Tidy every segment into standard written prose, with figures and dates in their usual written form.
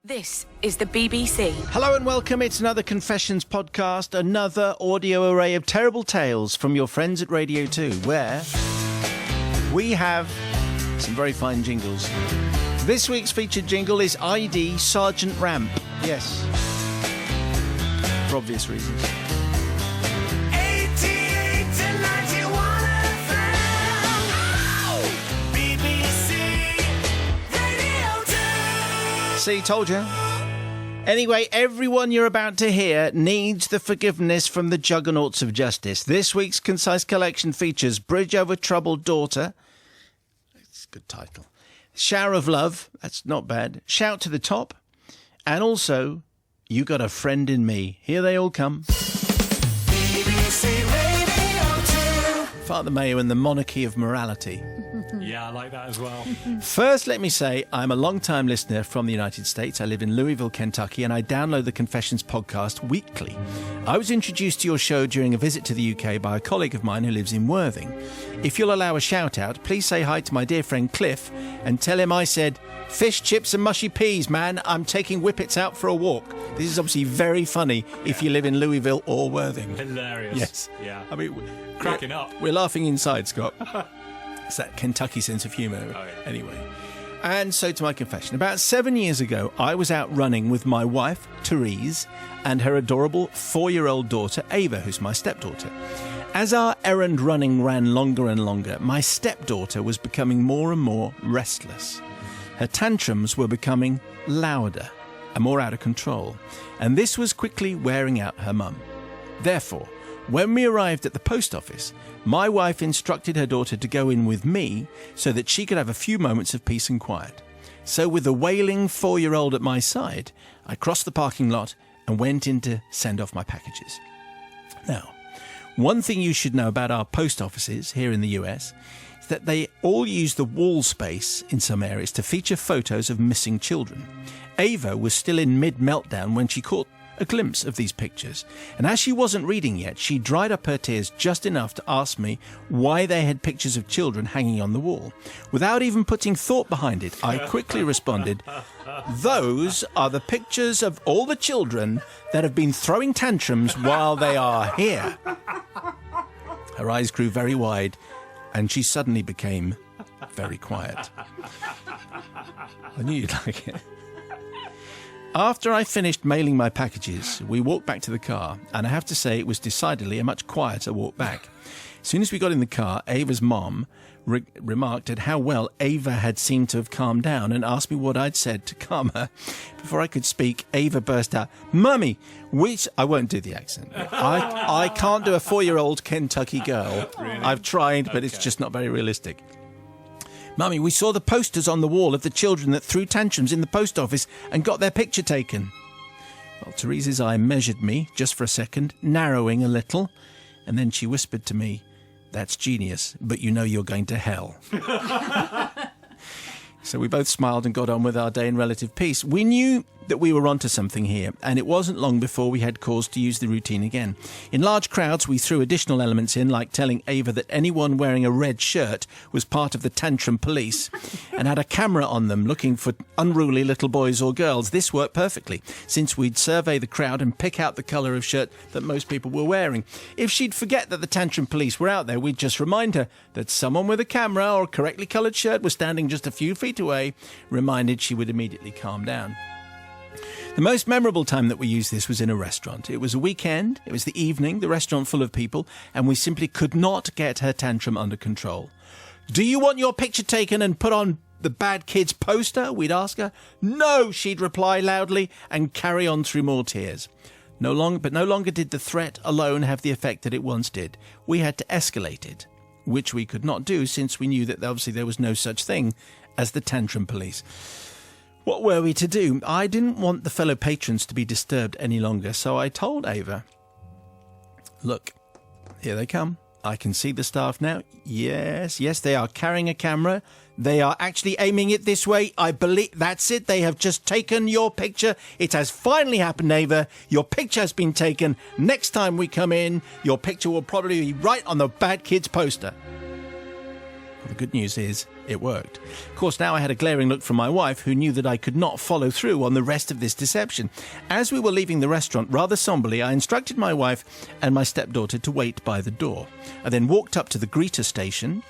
This is the BBC. Hello and welcome. It's another Confessions podcast, another audio array of terrible tales from your friends at Radio 2, where we have some very fine jingles. This week's featured jingle is ID Sergeant Ramp. Yes. For obvious reasons. 88 to 91 FM. BBC Radio 2. See, told you. Anyway, everyone you're about to hear needs the forgiveness from the juggernauts of justice. This week's concise collection features Bridge Over Troubled Daughter. It's a good title. Shower of Love. That's not bad. Shout to the Top. And also, You Got a Friend in Me. Here they all come. BBC Radio 2. Father Mayo and the Monarchy of Morality. Yeah, I like that as well. First, let me say I'm a long-time listener from the United States. I live in Louisville, Kentucky, and I download the Confessions podcast weekly. I was introduced to your show during a visit to the UK by a colleague of mine who lives in Worthing. If you'll allow a shout-out, please say hi to my dear friend Cliff and tell him I said, "Fish, chips and mushy peas, man. I'm taking Whippets out for a walk." This is obviously very funny if you live in Louisville or Worthing. Hilarious. Yes. Yeah. I mean, Cracking up. We're laughing inside, Scott. It's that Kentucky sense of humour. Oh, yeah. Anyway. And so to my confession. About 7 years ago, I was out running with my wife, Therese, and her adorable 4-year-old daughter, Ava, who's my stepdaughter. As our errand running ran longer and longer, my stepdaughter was becoming more and more restless. Her tantrums were becoming louder and more out of control, and this was quickly wearing out her mum. Therefore, when we arrived at the post office, my wife instructed her daughter to go in with me so that she could have a few moments of peace and quiet. So with the wailing 4-year-old at my side, I crossed the parking lot and went in to send off my packages. Now, one thing you should know about our post offices here in the US is that they all use the wall space in some areas to feature photos of missing children. Ava was still in mid-meltdown when she caught a glimpse of these pictures, and as she wasn't reading yet, she dried up her tears just enough to ask me why they had pictures of children hanging on the wall. Without even putting thought behind it, I quickly responded, "Those are the pictures of all the children that have been throwing tantrums while they are here." Her eyes grew very wide, and she suddenly became very quiet. I knew you'd like it. After I finished mailing my packages, we walked back to the car, and I have to say it was decidedly a much quieter walk back. As soon as we got in the car, Ava's mom remarked at how well Ava had seemed to have calmed down and asked me what I'd said to calm her. Before I could speak, Ava burst out, "Mummy, I won't do the accent. I can't do a 4-year-old Kentucky girl. Really? I've tried, but it's just not very realistic. Mummy, we saw the posters on the wall of the children that threw tantrums in the post office and got their picture taken." Well, Therese's eye measured me just for a second, narrowing a little, and then she whispered to me, "That's genius, but you know you're going to hell." So we both smiled and got on with our day in relative peace. We knew that we were onto something here, and it wasn't long before we had cause to use the routine again. In large crowds, we threw additional elements in, like telling Ava that anyone wearing a red shirt was part of the Tantrum police, and had a camera on them looking for unruly little boys or girls. This worked perfectly, since we'd survey the crowd and pick out the colour of shirt that most people were wearing. If she'd forget that the Tantrum police were out there, we'd just remind her that someone with a camera or a correctly coloured shirt was standing just a few feet away. Reminded, she would immediately calm down. The most memorable time that we used this was in a restaurant. It was a weekend, it was the evening, the restaurant full of people, and we simply could not get her tantrum under control. "Do you want your picture taken and put on the bad kids poster?" we'd ask her. "No," she'd reply loudly and carry on through more tears. But no longer did the threat alone have the effect that it once did. We had to escalate it, which we could not do since we knew that obviously there was no such thing as the Tantrum police. What were we to do? I didn't want the fellow patrons to be disturbed any longer, so I told Ava, "Look, here they come. I can see the staff now. Yes, they are carrying a camera. They are actually aiming it this way. I believe that's it. They have just taken your picture. It has finally happened, Ava. Your picture has been taken. Next time we come in, your picture will probably be right on the bad kids poster." The good news is it worked. Of course, now I had a glaring look from my wife, who knew that I could not follow through on the rest of this deception. As we were leaving the restaurant, rather somberly, I instructed my wife and my stepdaughter to wait by the door. I then walked up to the greeter station,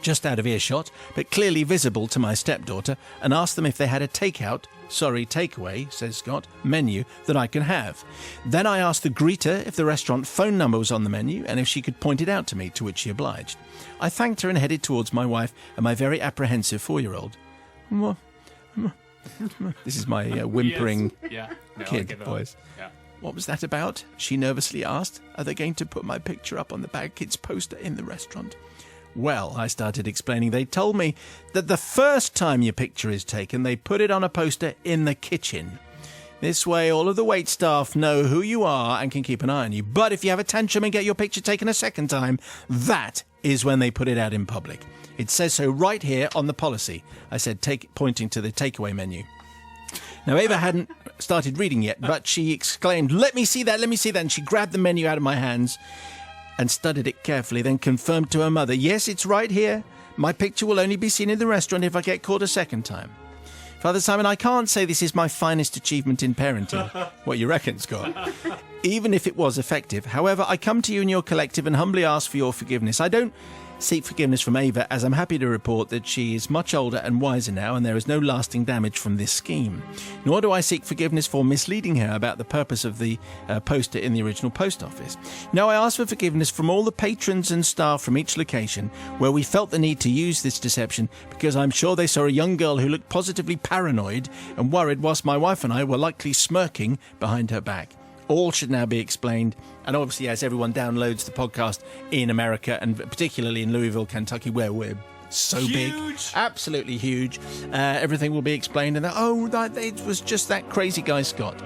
just out of earshot, but clearly visible to my stepdaughter, and asked them if they had a takeaway, says Scott, menu that I can have. Then I asked the greeter if the restaurant phone number was on the menu and if she could point it out to me, to which she obliged. I thanked her and headed towards my wife and my very apprehensive 4-year-old. This is my whimpering kid voice. Yeah. What was that about? She nervously asked. Are they going to put my picture up on the Bad Kids poster in the restaurant? Well, I started explaining. They told me that the first time your picture is taken, they put it on a poster in the kitchen. This way, all of the wait staff know who you are and can keep an eye on you. But if you have a tantrum and get your picture taken a second time, that is when they put it out in public. It says so right here on the policy. I said, pointing to the takeaway menu. Now, Ava hadn't started reading yet, but she exclaimed, let me see that, and she grabbed the menu out of my hands and studied it carefully, then confirmed to her mother, yes, it's right here. My picture will only be seen in the restaurant if I get caught a second time. Father Simon, I can't say this is my finest achievement in parenting. What you reckon, Scott? Even if it was effective. However, I come to you in your collective and humbly ask for your forgiveness. I don't seek forgiveness from Ava, as I'm happy to report that she is much older and wiser now, and there is no lasting damage from this scheme. Nor do I seek forgiveness for misleading her about the purpose of the poster in the original post office. No, I ask for forgiveness from all the patrons and staff from each location where we felt the need to use this deception, because I'm sure they saw a young girl who looked positively paranoid and worried, whilst my wife and I were likely smirking behind her back. All should now be explained. And obviously, as everyone downloads the podcast in America, and particularly in Louisville, Kentucky, where we're so big, absolutely huge, everything will be explained. And it was just that crazy guy, Scott,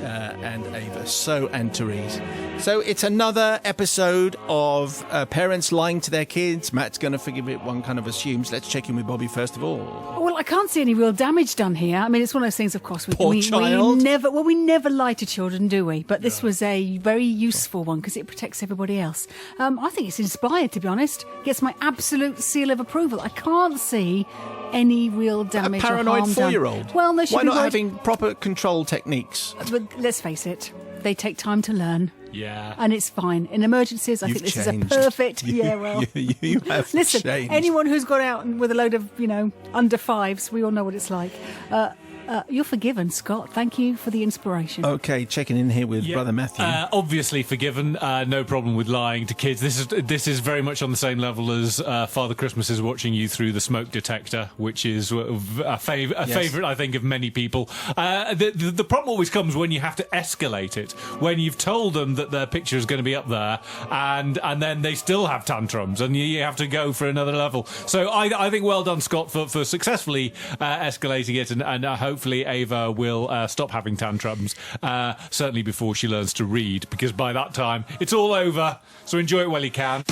and Ava, and Therese. So it's another episode of parents lying to their kids. Matt's going to forgive it, one kind of assumes. Let's check in with Bobby first of all. Well, I can't see any real damage done here. I mean, it's one of those things, of course. Poor child. We never lie to children, do we? But this was a very useful one because it protects everybody else. I think it's inspired, to be honest. Gets my absolute seal of approval. I can't see any real damage A paranoid or harm 4-year-old. done. Well, they should Why be not worried. having proper control techniques? But let's face it, they take time to learn. Yeah. And it's fine. In emergencies, I You've think this changed. is a perfect... You have Listen, changed. anyone who's got out with a load of, under fives, we all know what it's like. You're forgiven, Scott. Thank you for the inspiration. Okay, checking in here with Brother Matthew. Obviously forgiven. No problem with lying to kids. This is very much on the same level as Father Christmas is watching you through the smoke detector, which is a favourite, I think, of many people. The problem always comes when you have to escalate it. When you've told them that their picture is going to be up there, and then they still have tantrums, and you have to go for another level. So I think well done, Scott, for successfully escalating it, and hopefully Ava will stop having tantrums, certainly before she learns to read, because by that time it's all over. So enjoy it while you can.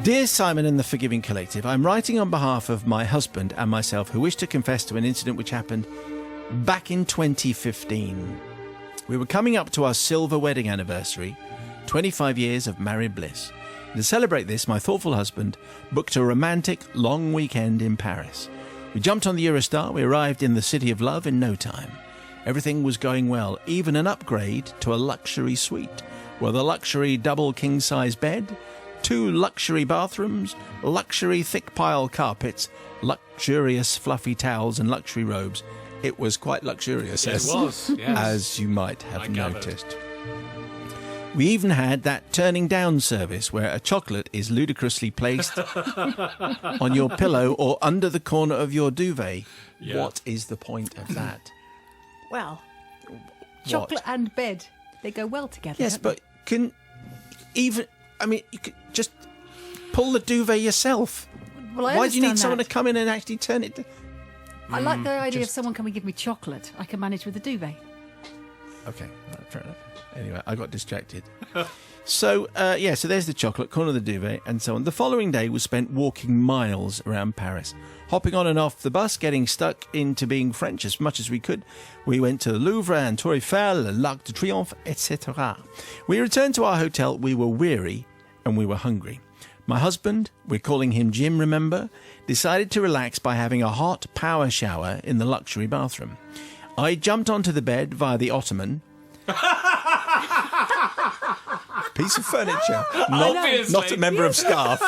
Dear Simon and the Forgiving Collective, I'm writing on behalf of my husband and myself, who wish to confess to an incident which happened back in 2015. We were coming up to our silver wedding anniversary, 25 years of married bliss. To celebrate this, my thoughtful husband booked a romantic, long weekend in Paris. We jumped on the Eurostar. We arrived in the City of Love in no time. Everything was going well, even an upgrade to a luxury suite, with a luxury double king-size bed, 2 luxury bathrooms, luxury thick-pile carpets, luxurious fluffy towels and luxury robes. It was quite luxurious, It was, yes. as you might have I gathered. noticed. We even had that turning down service where a chocolate is ludicrously placed on your pillow or under the corner of your duvet. Yeah. What is the point of that? Well, chocolate and bed, they go well together. Yes, don't but you could just pull the duvet yourself. they? Well, I Why do you need understand someone to that. come in and actually turn it? I like the idea of someone coming give me chocolate. I can manage with the duvet. Okay, fair enough. Anyway, I got distracted. So there's the chocolate, corner of the duvet, and so on. The following day was spent walking miles around Paris, hopping on and off the bus, getting stuck into being French as much as we could. We went to the Louvre and Tour Eiffel, l'Arc de Triomphe, etc. We returned to our hotel. We were weary and we were hungry. My husband, we're calling him Jim, remember, decided to relax by having a hot power shower in the luxury bathroom. I jumped onto the bed via the ottoman. Piece of furniture, not a member of staff.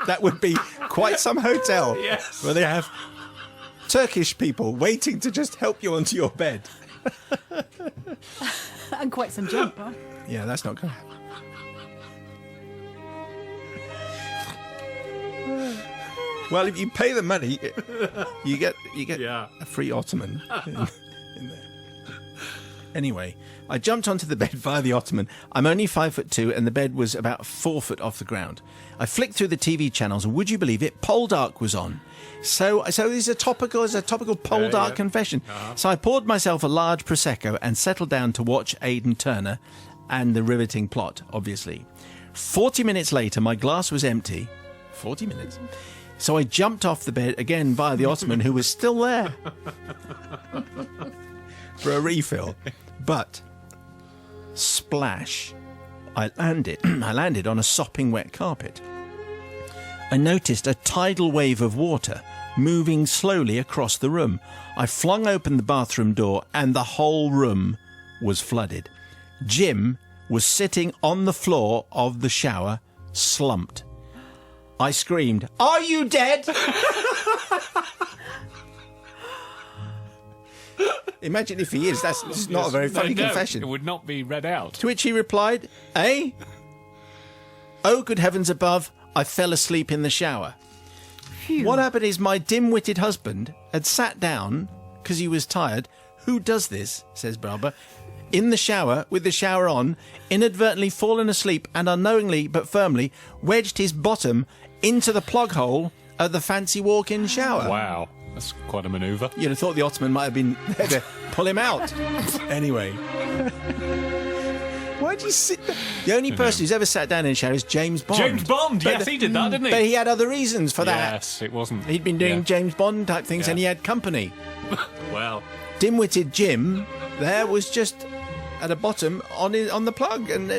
That would be quite some hotel where they have Turkish people waiting to just help you onto your bed. And quite some jump, huh? Yeah, that's not going to happen. Well, if you pay the money, you get a free ottoman in there. Anyway, I jumped onto the bed via the ottoman. I'm only 5'2", and the bed was about 4 foot off the ground. I flicked through the TV channels, and would you believe it? Poldark was on. So this is a topical Poldark confession. Uh-huh. So I poured myself a large prosecco and settled down to watch Aidan Turner and the riveting plot. Obviously, 40 minutes later, my glass was empty. 40 minutes. So I jumped off the bed again via the ottoman, who was still there, for a refill. But splash, I landed on a sopping wet carpet. I noticed a tidal wave of water moving slowly across the room. I flung open the bathroom door and the whole room was flooded. Jim was sitting on the floor of the shower, slumped. I screamed, "Are you dead?" Imagine if he is. That's not a very funny confession. It would not be read out. To which he replied, "Eh? Oh, good heavens above, I fell asleep in the shower." Phew. What happened is my dim-witted husband had sat down because he was tired. Who does this, says Barbara, in the shower with the shower on, inadvertently fallen asleep and unknowingly but firmly wedged his bottom into the plug hole of the fancy walk-in shower. Wow, that's quite a manoeuvre. You'd have thought the Ottoman might have been there to pull him out. Anyway. Why'd you sit there? The only person who's ever sat down in a shower is James Bond. James Bond, yes, he did that, didn't he? But he had other reasons for that. Yes, it wasn't. He'd been doing James Bond type things and he had company. Well. Dim-witted Jim there was just at the bottom on the plug. And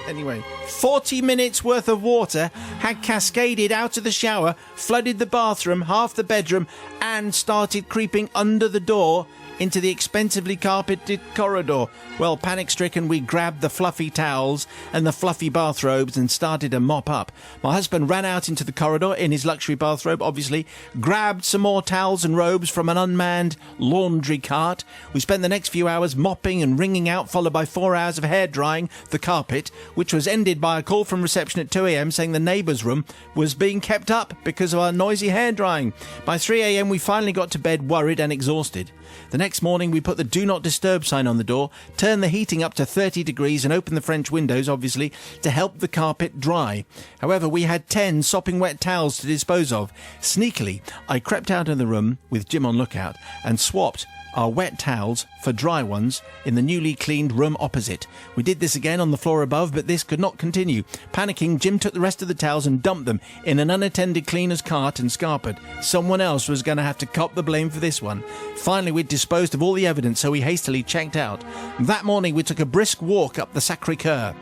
anyway, 40 minutes worth of water had cascaded out of the shower, flooded the bathroom, half the bedroom, and started creeping under the door into the expensively carpeted corridor. Well, panic-stricken, we grabbed the fluffy towels and the fluffy bathrobes and started to mop up. My husband ran out into the corridor in his luxury bathrobe, obviously, grabbed some more towels and robes from an unmanned laundry cart. We spent the next few hours mopping and wringing out, followed by 4 hours of hair drying the carpet, which was ended by a call from reception at 2 a.m. saying the neighbour's room was being kept up because of our noisy hair drying. By 3 a.m. we finally got to bed worried and exhausted. The next morning we put the Do Not Disturb sign on the door, turned the heating up to 30 degrees and opened the French windows, obviously, to help the carpet dry. However, we had 10 sopping wet towels to dispose of. Sneakily, I crept out of the room with Jim on lookout and swapped our wet towels for dry ones in the newly cleaned room opposite. We did this again on the floor above, but this could not continue. Panicking, Jim took the rest of the towels and dumped them in an unattended cleaner's cart and scarpered. Someone else was going to have to cop the blame for this one. Finally, we'd disposed of all the evidence, so we hastily checked out. That morning, we took a brisk walk up the Sacré-Cœur.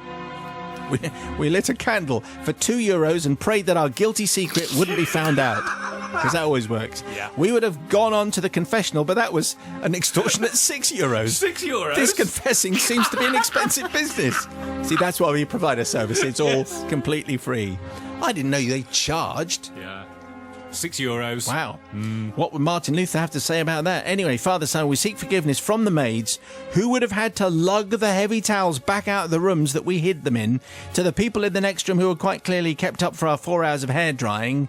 We lit a candle for €2 and prayed that our guilty secret wouldn't be found out. Because that always works. Yeah. We would have gone on to the confessional, but that was an extortionate €6. €6? This confessing seems to be an expensive business. See, that's why we provide a service. It's all completely free. I didn't know they charged. Yeah. €6. Wow. What would Martin Luther have to say about that? Anyway, Father, Son, we seek forgiveness from the maids who would have had to lug the heavy towels back out of the rooms that we hid them in, to the people in the next room who were quite clearly kept up for our 4 hours of hair drying,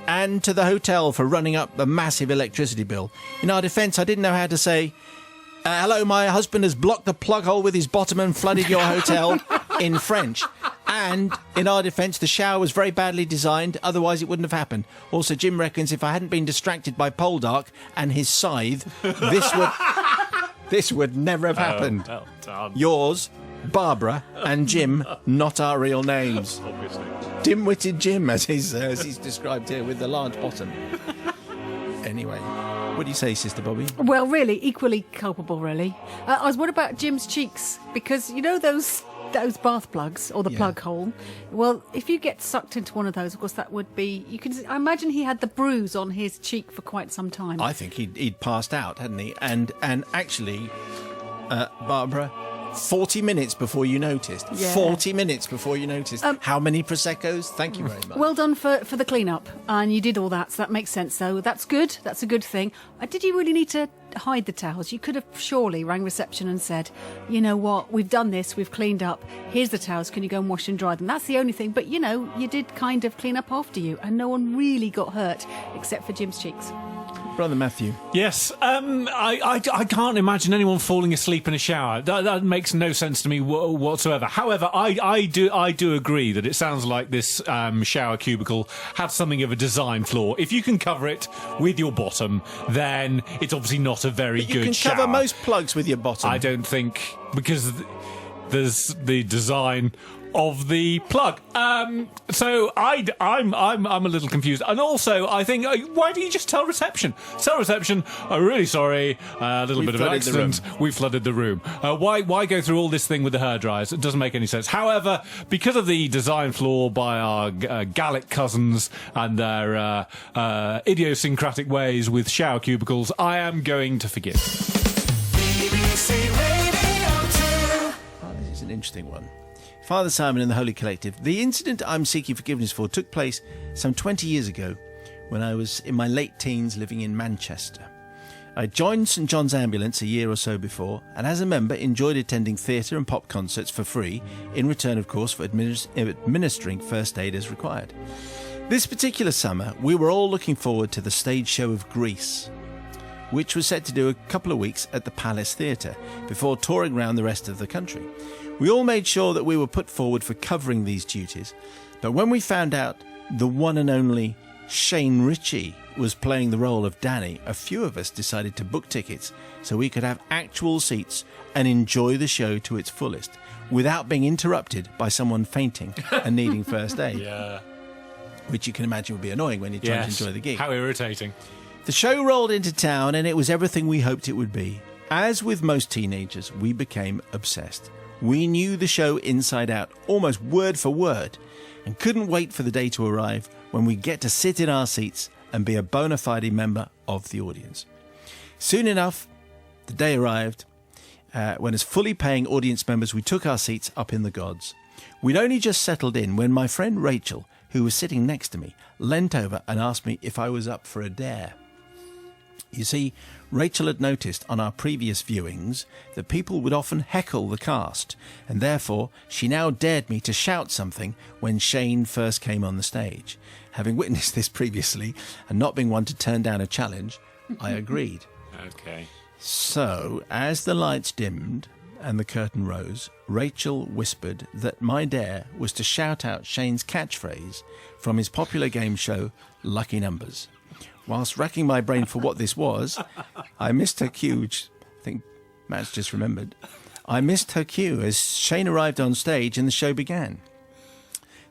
and to the hotel for running up the massive electricity bill. In our defence, I didn't know how to say, hello, my husband has blocked the plug hole with his bottom and flooded your hotel in French. And in our defence, the shower was very badly designed, otherwise it wouldn't have happened. Also, Jim reckons if I hadn't been distracted by Poldark and his scythe, This would never have happened. Well done. Yours, Barbara, and Jim, not our real names. Obviously. Dim-witted Jim, as he's described here, with the large bottom. Anyway, what do you say, Sister Bobby? Well, really, equally culpable, really. What about Jim's cheeks? Because you know those bath plugs or the plug hole. Well, if you get sucked into one of those, of course, that would be. I imagine he had the bruise on his cheek for quite some time. I think he'd passed out, hadn't he? And actually, Barbara, 40 minutes before you noticed. Yeah. 40 minutes before you noticed. How many Prosecco's? Thank you very much. Well done for the clean-up. And you did all that, so that makes sense. So that's good. That's a good thing. Did you really need to hide the towels? You could have surely rang reception and said, you know what, we've done this, we've cleaned up. Here's the towels. Can you go and wash and dry them? That's the only thing. But, you know, you did kind of clean up after you. And no one really got hurt, except for Jim's cheeks. Brother Matthew. Yes, I can't imagine anyone falling asleep in a shower. That makes no sense to me whatsoever. However, I do agree that it sounds like this shower cubicle had something of a design flaw. If you can cover it with your bottom, then it's obviously not a very good You shower. can cover most plugs with your bottom. I don't think, because there's the design of the plug. So I'm a little confused, and also I think why don't you just tell reception? Tell reception. I'm really sorry. A little bit of an accident. We flooded the room. Why go through all this thing with the hairdryers? It doesn't make any sense. However, because of the design flaw by our Gallic cousins and their idiosyncratic ways with shower cubicles, I am going to forgive. BBC Radio 2. Oh, this is an interesting one. Father Simon and the Holy Collective. The incident I'm seeking forgiveness for took place some 20 years ago when I was in my late teens living in Manchester. I joined St John's Ambulance a year or so before, and as a member enjoyed attending theatre and pop concerts for free, in return, of course, for administering first aid as required. This particular summer, we were all looking forward to the stage show of Grease, which was set to do a couple of weeks at the Palace Theatre before touring around the rest of the country. We all made sure that we were put forward for covering these duties, but when we found out the one and only Shane Ritchie was playing the role of Danny, a few of us decided to book tickets so we could have actual seats and enjoy the show to its fullest without being interrupted by someone fainting and needing first aid. Yeah. Which you can imagine would be annoying when you're trying to enjoy the gig. How irritating. The show rolled into town and it was everything we hoped it would be. As with most teenagers, we became obsessed. We knew the show inside out, almost word for word, and couldn't wait for the day to arrive when we get to sit in our seats and be a bona fide member of the audience. Soon enough, the day arrived when, as fully paying audience members, we took our seats up in the gods. We'd only just settled in when my friend Rachel, who was sitting next to me, leant over and asked me if I was up for a dare. You see, Rachel had noticed on our previous viewings that people would often heckle the cast, and therefore she now dared me to shout something when Shane first came on the stage. Having witnessed this previously, and not being one to turn down a challenge, I agreed. Okay. So, as the lights dimmed and the curtain rose, Rachel whispered that my dare was to shout out Shane's catchphrase from his popular game show, Lucky Numbers. Whilst racking my brain for what this was, I missed her cue, which I think Matt's just remembered. I missed her cue as Shane arrived on stage and the show began.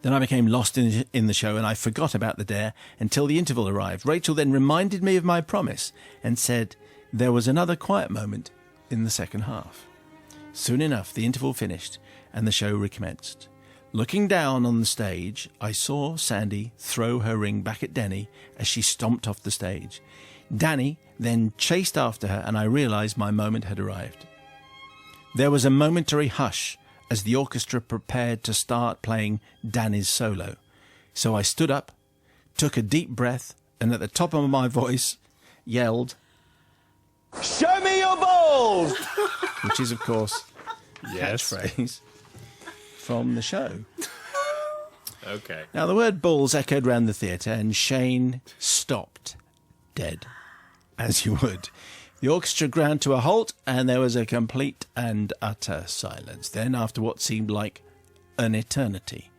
Then I became lost in the show and I forgot about the dare until the interval arrived. Rachel then reminded me of my promise and said there was another quiet moment in the second half. Soon enough, the interval finished and the show recommenced. Looking down on the stage, I saw Sandy throw her ring back at Denny as she stomped off the stage. Danny then chased after her and I realised my moment had arrived. There was a momentary hush as the orchestra prepared to start playing Danny's solo. So I stood up, took a deep breath and at the top of my voice yelled, "Show me your balls!" Which is, of course, Yes. catchphrase from the show. Okay. Now, the word balls echoed round the theatre and Shane stopped dead, as you would. The orchestra ground to a halt and there was a complete and utter silence. Then, after what seemed like an eternity,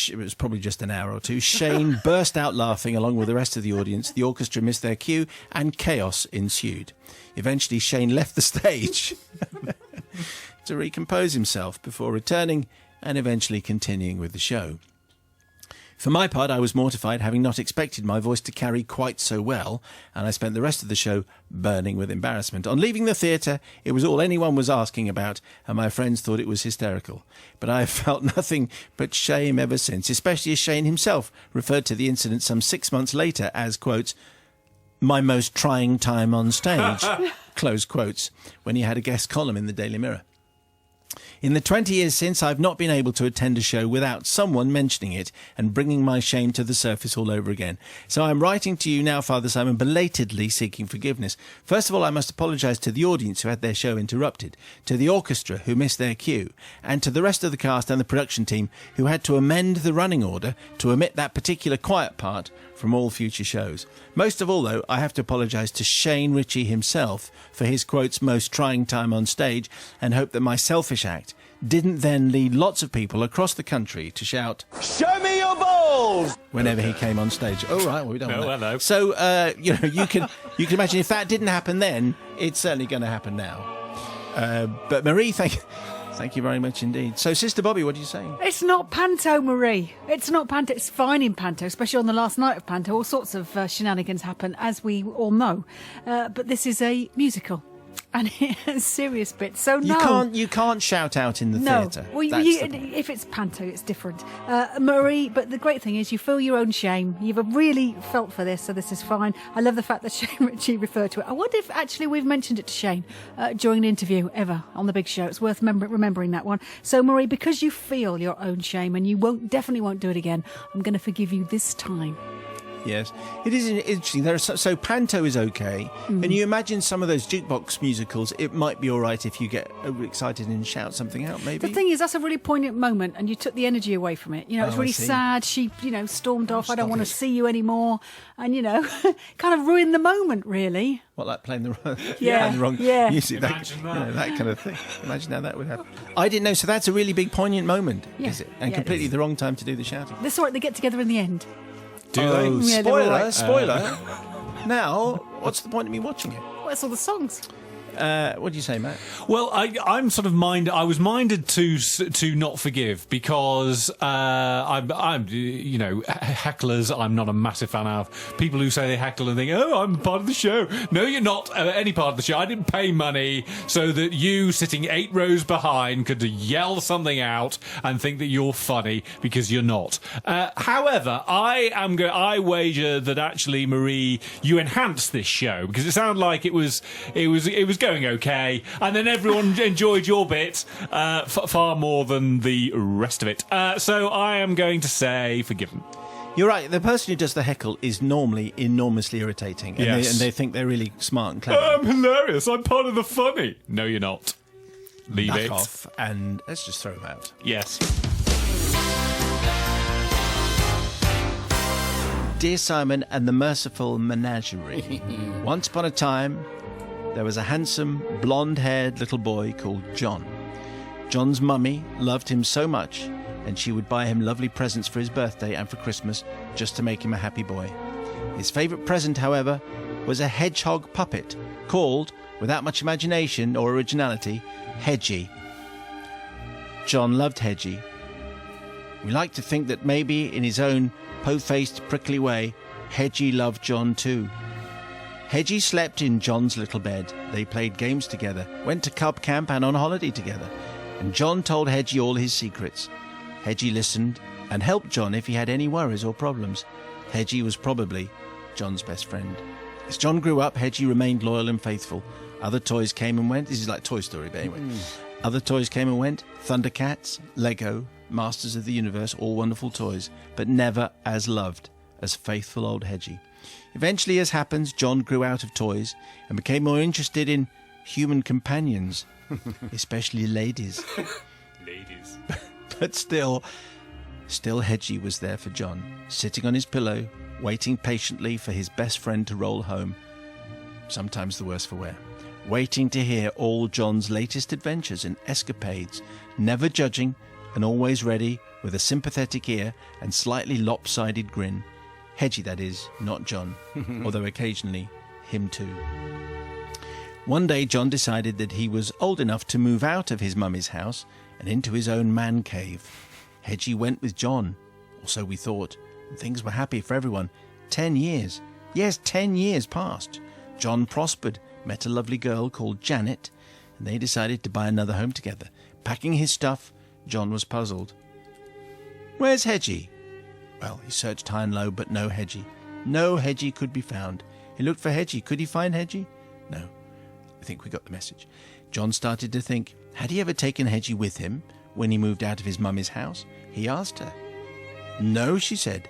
It was probably just an hour or two. Shane burst out laughing along with the rest of the audience. The orchestra missed their cue and chaos ensued. Eventually, Shane left the stage to recompose himself before returning and eventually continuing with the show. For my part, I was mortified, having not expected my voice to carry quite so well, and I spent the rest of the show burning with embarrassment. On leaving the theatre, it was all anyone was asking about, and my friends thought it was hysterical. But I have felt nothing but shame ever since, especially as Shane himself referred to the incident some 6 months later as, quote, my most trying time on stage, close quotes, when he had a guest column in the Daily Mirror. In the 20 years since, I've not been able to attend a show without someone mentioning it and bringing my shame to the surface all over again. So I'm writing to you now, Father Simon, belatedly seeking forgiveness. First of all, I must apologise to the audience who had their show interrupted, to the orchestra who missed their cue, and to the rest of the cast and the production team who had to amend the running order to omit that particular quiet part from all future shows. Most of all, though, I have to apologise to Shane Ritchie himself for his, quotes, most trying time on stage, and hope that my selfish act didn't then lead lots of people across the country to shout, "Show me your balls!" whenever he came on stage. Oh, right, well, we don't want that. Hello. So, you can imagine if that didn't happen then, it's certainly going to happen now. But Marie, thank you very much indeed. So, Sister Bobby, what are you saying? It's not panto, Marie. It's not panto. It's fine in panto, especially on the last night of panto. All sorts of shenanigans happen, as we all know. But this is a musical. And it has serious bits, so no. You can't shout out in the theatre. Well, if it's panto, it's different. Marie, but the great thing is you feel your own shame. You've really felt for this, so this is fine. I love the fact that Shane Ritchie referred to it. I wonder if actually we've mentioned it to Shane during an interview ever on the big show. It's worth remembering that one. So, Marie, because you feel your own shame and you definitely won't do it again, I'm going to forgive you this time. Yes, it is interesting. So panto is okay, and you imagine some of those jukebox musicals. It might be all right if you get excited and shout something out. Maybe the thing is that's a really poignant moment, and you took the energy away from it. It's really sad. She, stormed off. I don't want to see you anymore, and kind of ruined the moment. Really. What, like playing the wrong Yeah. music? Imagine that kind of thing. Imagine how that would happen. I didn't know. So that's a really big poignant moment, is it? And completely the wrong time to do the shouting. This is all right. They get together in the end. Do they? Yeah, they're all right. Spoiler. Now, what's the point of me watching it? Well, it's all the songs. What do you say, Matt? Well, I'm sort of I was minded to not forgive because I'm hecklers. I'm not a massive fan of people who say they heckle and think, oh, I'm part of the show. No, you're not any part of the show. I didn't pay money so that you, sitting 8 rows behind, could yell something out and think that you're funny because you're not. However, I wager that actually, Marie, you enhanced this show because it sounded like it was going okay, and then everyone enjoyed your bit far more than the rest of it. So I am going to say forgiven. You're right. The person who does the heckle is normally enormously irritating, and, yes. they think they're really smart and clever. I'm hilarious. I'm part of the funny. No, you're not. Leave Back it off, and let's just throw them out. Yes. Dear Simon and the Merciful Menagerie. Once upon a time, there was a handsome, blonde-haired little boy called John. John's mummy loved him so much, and she would buy him lovely presents for his birthday and for Christmas just to make him a happy boy. His favourite present, however, was a hedgehog puppet called, without much imagination or originality, Hedgie. John loved Hedgie. We like to think that maybe, in his own po-faced, prickly way, Hedgie loved John too. Hedgie slept in John's little bed. They played games together, went to cub camp and on holiday together. And John told Hedgie all his secrets. Hedgie listened and helped John if he had any worries or problems. Hedgie was probably John's best friend. As John grew up, Hedgie remained loyal and faithful. Other toys came and went. This is like Toy Story, but anyway. Other toys came and went. Thundercats, Lego, Masters of the Universe, all wonderful toys, but never as loved as faithful old Hedgie. Eventually, as happens, John grew out of toys and became more interested in human companions, especially ladies. Ladies. But still Hedgie was there for John, sitting on his pillow, waiting patiently for his best friend to roll home, sometimes the worse for wear, waiting to hear all John's latest adventures and escapades, never judging and always ready with a sympathetic ear and slightly lopsided grin. Hedgie, that is, not John, although occasionally him too. One day John decided that he was old enough to move out of his mummy's house and into his own man cave. Hedgie went with John, or so we thought, and things were happy for everyone. 10 years. Yes, 10 years passed. John prospered, met a lovely girl called Janet, and they decided to buy another home together. Packing his stuff, John was puzzled. "Where's Hedgie?" Well, he searched high and low, but no Hedgie. No Hedgie could be found. He looked for Hedgie. Could he find Hedgie? No. I think we got the message. John started to think, had he ever taken Hedgie with him when he moved out of his mummy's house? He asked her. "No," she said.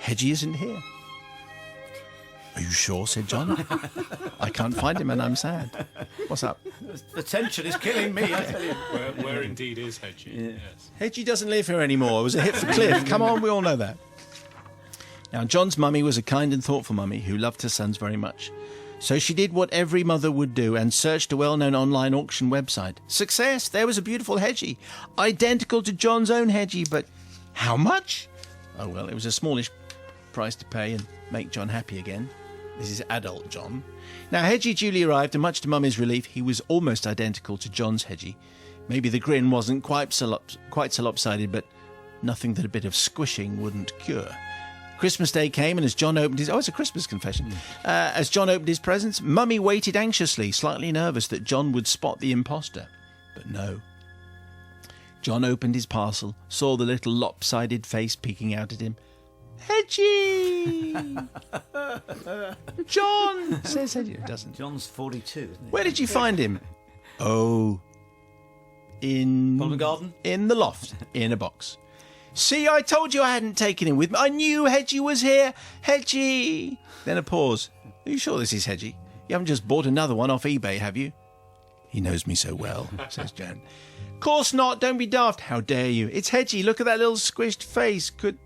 "Hedgie isn't here." "Are you sure?" said John. "I can't find him and I'm sad." What's up? The tension is killing me, I tell you. Where indeed is Hedgie? Yes. Hedgie doesn't live here anymore. It was a hit for Cliff. Come on, we all know that. Now, John's mummy was a kind and thoughtful mummy who loved her sons very much. So she did what every mother would do and searched a well-known online auction website. Success! There was a beautiful Hedgie, identical to John's own Hedgie, but how much? Oh, well, it was a smallish price to pay and make John happy again. This is adult John. Now, Hedgie duly arrived, and much to Mummy's relief, he was almost identical to John's Hedgie. Maybe the grin wasn't quite so lopsided, but nothing that a bit of squishing wouldn't cure. Christmas Day came, and as John opened his... Oh, it's a Christmas confession. As John opened his presents, Mummy waited anxiously, slightly nervous that John would spot the imposter. But no. John opened his parcel, saw the little lopsided face peeking out at him. "Hedgie!" "John!" says Hedgie. It doesn't. John's 42, isn't he? "Where did you find him?" "Oh, in... From the garden?" "In the loft, in a box." "See, I told you I hadn't taken him with me. I knew Hedgie was here. Hedgie!" Then a pause. "Are you sure this is Hedgie? You haven't just bought another one off eBay, have you?" "He knows me so well," says Jan. "Course not. Don't be daft. How dare you? It's Hedgie. Look at that little squished face. Could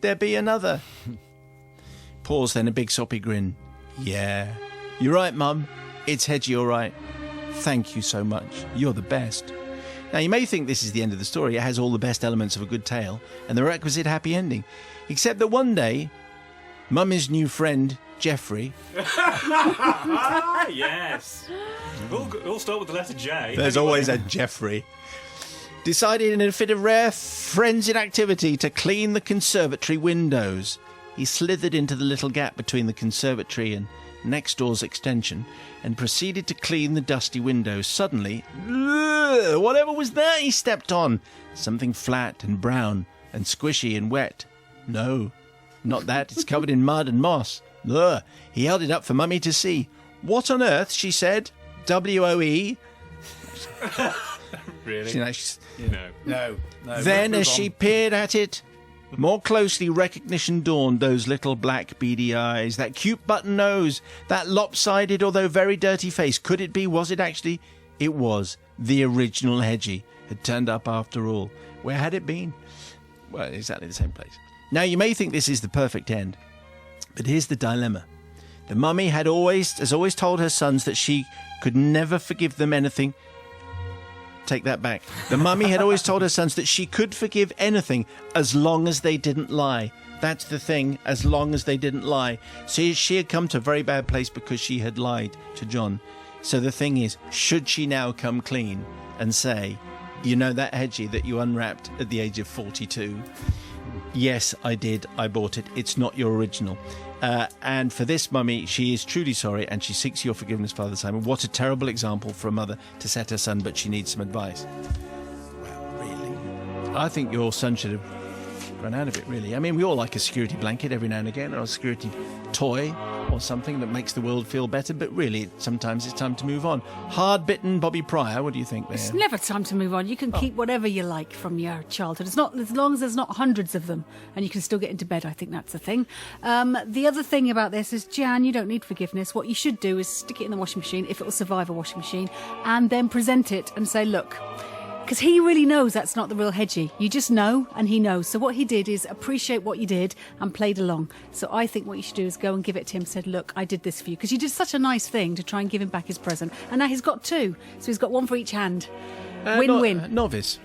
there be another?" Pause, then a big soppy grin. "Yeah. You're right, Mum. It's Hedgie, all right. Thank you so much. You're the best." Now, you may think this is the end of the story. It has all the best elements of a good tale and the requisite happy ending. Except that one day, Mummy's new friend, Jeffrey... Yes. We'll start with the letter J. There's always a Jeffrey. Decided in a fit of rare frenzied activity to clean the conservatory windows. He slithered into the little gap between the conservatory and next door's extension and proceeded to clean the dusty windows. Suddenly, whatever was that he stepped on? Something flat and brown and squishy and wet. No, not that. It's covered in mud and moss. Ugh. He held it up for Mummy to see. "What on earth?" she said. "WOE." Really? No. Then, as she peered at it more closely, recognition dawned. Those little black beady eyes, that cute button nose, that lopsided although very dirty face. Could it be? Was it actually? It was. The original Hedgie had turned up after all. Where had it been? Well, exactly the same place. Now, you may think this is the perfect end, but here's the dilemma. The mummy has always told her sons that she could never forgive them anything. Take that back. The mummy had always told her sons that she could forgive anything as long as they didn't lie. That's the thing, as long as they didn't lie. So she had come to a very bad place because she had lied to John. So the thing is, should she now come clean and say, "You know that Hedgie that you unwrapped at the age of 42? Yes, I did. I bought it. It's not your original." And for this, Mummy, she is truly sorry and she seeks your forgiveness, Father Simon. What a terrible example for a mother to set her son, but she needs some advice. Well, really? I think your son should have run out of it, really. I mean, we all like a security blanket every now and again, or a security toy or something that makes the world feel better, but really, sometimes it's time to move on. Hard-bitten Bobby Pryor, what do you think there? It's never time to move on. You can keep whatever you like from your childhood. It's not, as long as there's not hundreds of them and you can still get into bed. I think that's the thing. The other thing about this is, Jan, you don't need forgiveness. What you should do is stick it in the washing machine, if it will survive a washing machine, and then present it and say, look... Because he really knows that's not the real Hedgie. You just know, and he knows. So what he did is appreciate what you did and played along. So I think what you should do is go and give it to him and said, look, I did this for you. Because you did such a nice thing to try and give him back his present. And now he's got two. So he's got one for each hand. Win-win. Novice.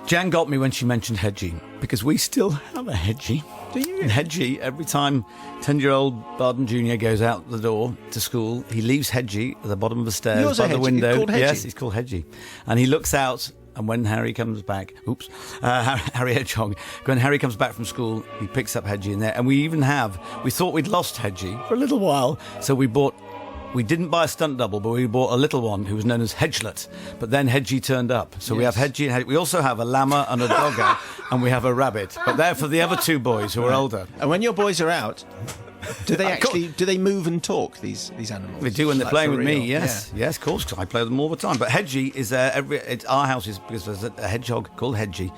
Jan got me when she mentioned Hedgie, because we still have a Hedgie. Do you? And Hedgie, every time 10-year-old Barden Jr. goes out the door to school, he leaves Hedgie at the bottom of the stairs Yours by a the Hedgie? window. He's called Hedgie? Yes, he's called Hedgie. And he looks out, and when Harry comes back, Harry Hedgehog, when Harry comes back from school, he picks up Hedgie in there. And we thought we'd lost Hedgie for a little while, so we didn't buy a stunt double, but we bought a little one who was known as Hedgelet. But then Hedgie turned up. So we have Hedgie and Hedgie. We also have a llama and a dogger, and we have a rabbit. But they're for the other two boys who are older. And when your boys are out, do they move and talk, these animals? They do when they're Like, playing for with me, real? yes. Yeah. Yes, of course, 'cause I play with them all the time. But Hedgie is it's our house is because there's a hedgehog called Hedgie.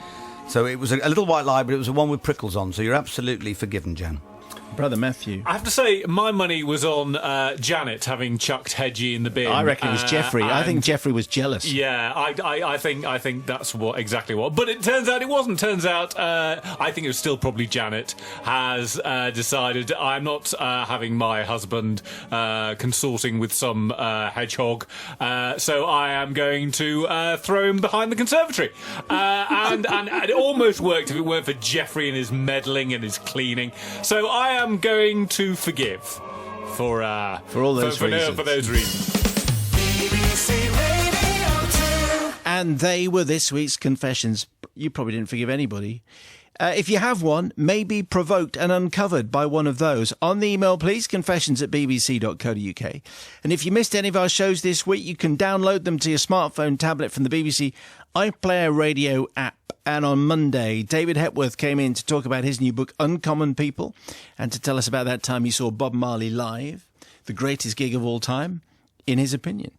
So it was a little white lie, but it was a one with prickles on. So you're absolutely forgiven, Jan. Brother Matthew. I have to say, my money was on Janet having chucked Hedgie in the bin. I reckon it was Jeffrey. I think Jeffrey was jealous. Yeah, I think that's exactly what. But it turns out it wasn't. Turns out I think it was still probably Janet has decided I'm not having my husband consorting with some hedgehog, so I am going to throw him behind the conservatory. And it almost worked if it weren't for Jeffrey and his meddling and his cleaning. So I am going to forgive for all those reasons. For those reasons. BBC Radio 2. And they were this week's confessions. You probably didn't forgive anybody. If you have one, maybe provoked and uncovered by one of those, on the email, please, confessions@bbc.co.uk. And if you missed any of our shows this week, you can download them to your smartphone, tablet from the BBC iPlayer Radio app. And on Monday, David Hepworth came in to talk about his new book, Uncommon People, and to tell us about that time he saw Bob Marley live, the greatest gig of all time, in his opinion.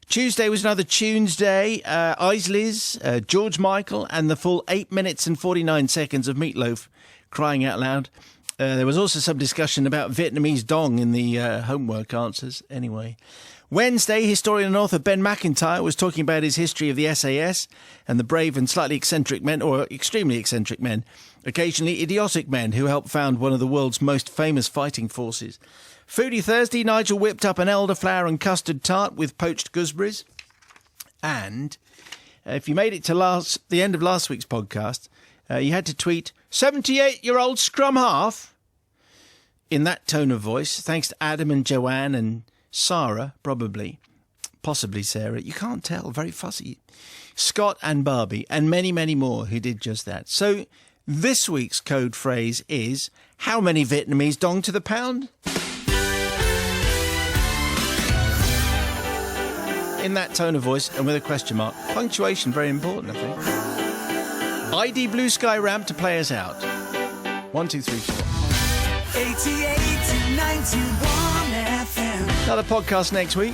Tuesday was another Tunes Day. Isleys, George Michael, and the full 8 minutes and 49 seconds of Meatloaf crying out loud. There was also some discussion about Vietnamese dong in the homework answers. Anyway. Wednesday, historian and author Ben McIntyre was talking about his history of the SAS and the brave and slightly eccentric men, or extremely eccentric men, occasionally idiotic men who helped found one of the world's most famous fighting forces. Foodie Thursday, Nigel whipped up an elderflower and custard tart with poached gooseberries. And if you made it to the end of last week's podcast, you had to tweet, 78-year-old scrum half, in that tone of voice, thanks to Adam and Joanne and Sarah, possibly Sarah, you can't tell, very fussy, Scott and Barbie, and many, many more who did just that. So this week's code phrase is, how many Vietnamese dong to the pound? In that tone of voice and with a question mark. Punctuation, very important, I think. ID Blue Sky Ramp to play us out. 1, 2, 3, 4. 88 to 91 FM. Another podcast next week.